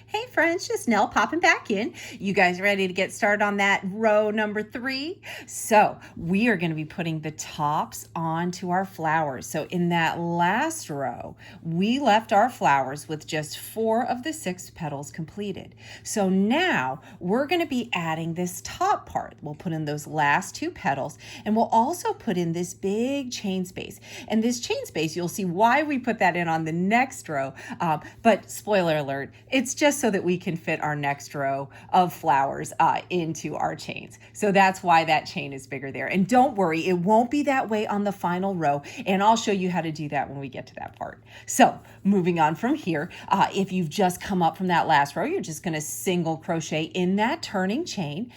Hey friends, just Nell popping back in. You guys ready to get started on that row number 3? So we are going to be putting the tops onto our flowers. So in that last row, we left our flowers with just 4 of the 6 petals completed. So now we're going to be adding this top part. We'll put in those last 2 petals, and we'll also put in this big chain space. And this chain space, you'll see why we put that in on the next row. But spoiler alert, it's just so that we can fit our next row of flowers into our chains. So that's why that chain is bigger there. And don't worry, it won't be that way on the final row. And I'll show you how to do that when we get to that part. So moving on from here, if you've just come up from that last row, you're just going to single crochet in that turning chain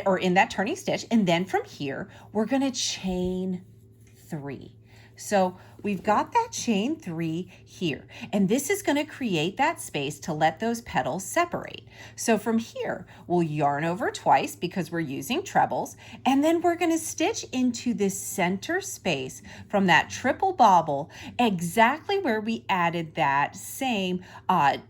or in that turning stitch. And then from here, we're going to chain 3. So we've got that chain 3 here, and this is going to create that space to let those petals separate. So from here, we'll yarn over twice because we're using trebles, and then we're going to stitch into this center space from that triple bobble exactly where we added that same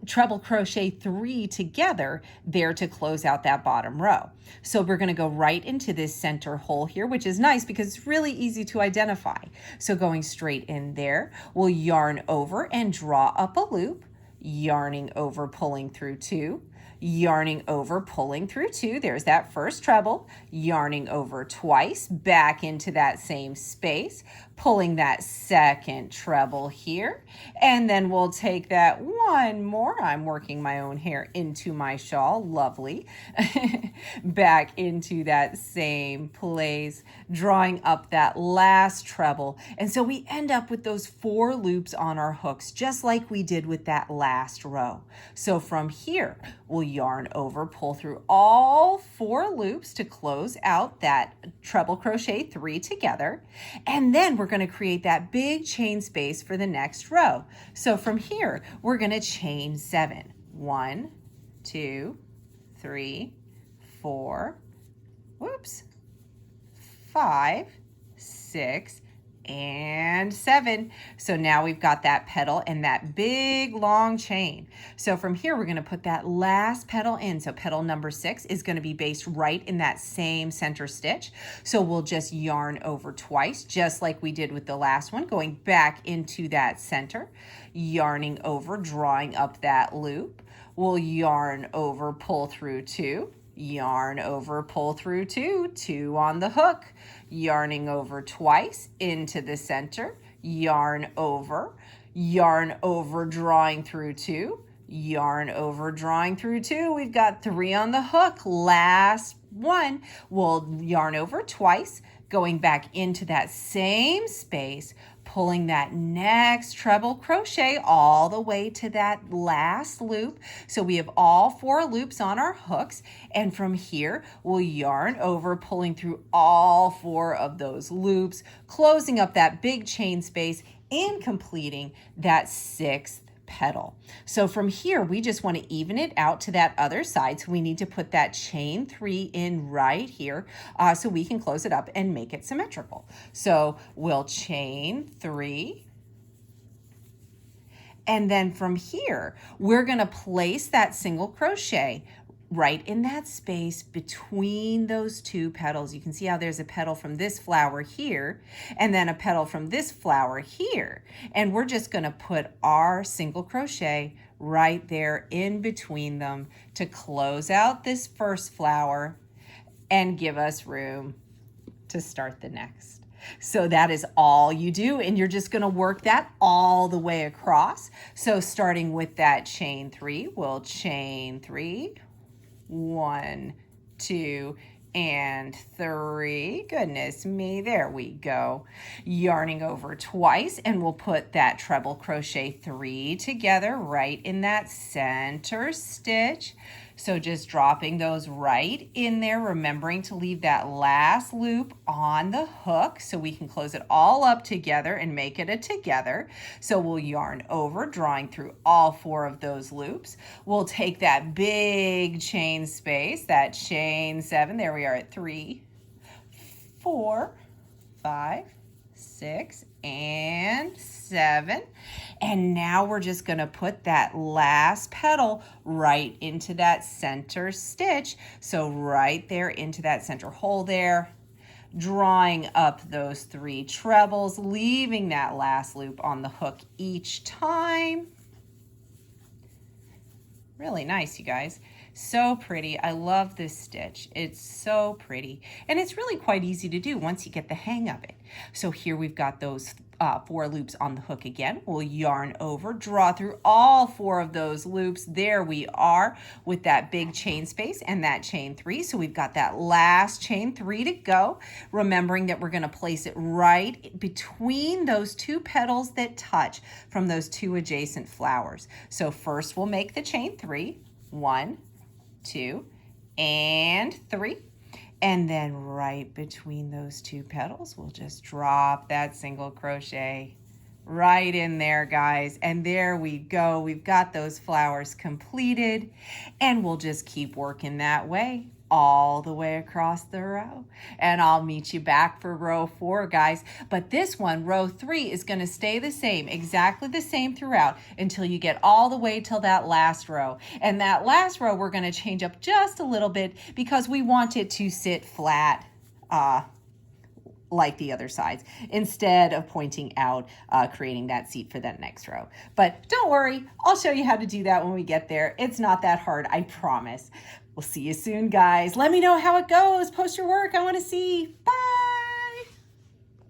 treble crochet 3 together there to close out that bottom row. So we're going to go right into this center hole here, which is nice because it's really easy to identify. So going straight in there, we'll yarn over and draw up a loop, yarning over, pulling through 2, yarning over, pulling through 2. There's that first treble, yarning over twice, back into that same space, pulling that second treble here, and then we'll take that one more, I'm working my own hair into my shawl, lovely, back into that same place, drawing up that last treble. And so we end up with those 4 loops on our hooks, just like we did with that last row. So from here, we'll yarn over, pull through all 4 loops to close out that treble crochet 3 together, and then we're going to create that big chain space for the next row. So from here, we're going to chain 7. 1, 2, 3, 4, 5, 6, and 7. So now we've got that petal and that big long chain. So from here, we're going to put that last petal in. So petal number 6 is going to be based right in that same center stitch. So we'll just yarn over twice, just like we did with the last one, going back into that center, yarning over, drawing up that loop. We'll yarn over, pull through 2, yarn over, pull through 2, 2 on the hook, yarning over twice into the center, yarn over, drawing through 2, yarn over, drawing through 2. We've got 3 on the hook. Last one, we'll yarn over twice, going back into that same space, pulling that next treble crochet all the way to that last loop. So we have all 4 loops on our hooks, and from here we'll yarn over, pulling through all 4 of those loops, closing up that big chain space and completing that 6th petal. So from here, we just want to even it out to that other side. So we need to put that chain 3 in right here so we can close it up and make it symmetrical. So we'll chain 3. And then from here, we're going to place that single crochet right in that space between those 2 petals. You can see how there's a petal from this flower here and then a petal from this flower here. And we're just going to put our single crochet right there in between them to close out this first flower and give us room to start the next. So that is all you do, and you're just going to work that all the way across. So starting with that chain 3, we'll chain 3, 1, 2, and 3. Goodness me, there we go. Yarning over twice, and we'll put that treble crochet 3 together right in that center stitch. So just dropping those right in there, remembering to leave that last loop on the hook so we can close it all up together and make it a together. So we'll yarn over, drawing through all 4 of those loops. We'll take that big chain space, that chain 7, there we are at 3, 4, 5, 6, and 7. And now we're just going to put that last petal right into that center stitch. So right there into that center hole there, drawing up those 3 trebles, leaving that last loop on the hook each time. Really nice, you guys. So pretty. I love this stitch. It's so pretty. And it's really quite easy to do once you get the hang of it. So here we've got those 4 loops on the hook again. We'll yarn over, draw through all 4 of those loops. There we are with that big chain space and that chain 3. So we've got that last chain 3 to go. Remembering that we're going to place it right between those 2 petals that touch from those 2 adjacent flowers. So first we'll make the chain 3. 1, 2, and 3. And then right between those 2 petals, we'll just drop that single crochet right in there, guys. And there we go. We've got those flowers completed, and we'll just keep working that way all the way across the row. And I'll meet you back for row 4, guys. But this one, row 3, is going to stay the same, exactly the same throughout until you get all the way till that last row. And that last row, we're going to change up just a little bit because we want it to sit flat, like the other sides, instead of pointing out, creating that seat for that next row. But don't worry, I'll show you how to do that when we get there. It's not that hard, I promise. We'll see you soon, guys. Let me know how it goes. Post your work. I want to see. Bye.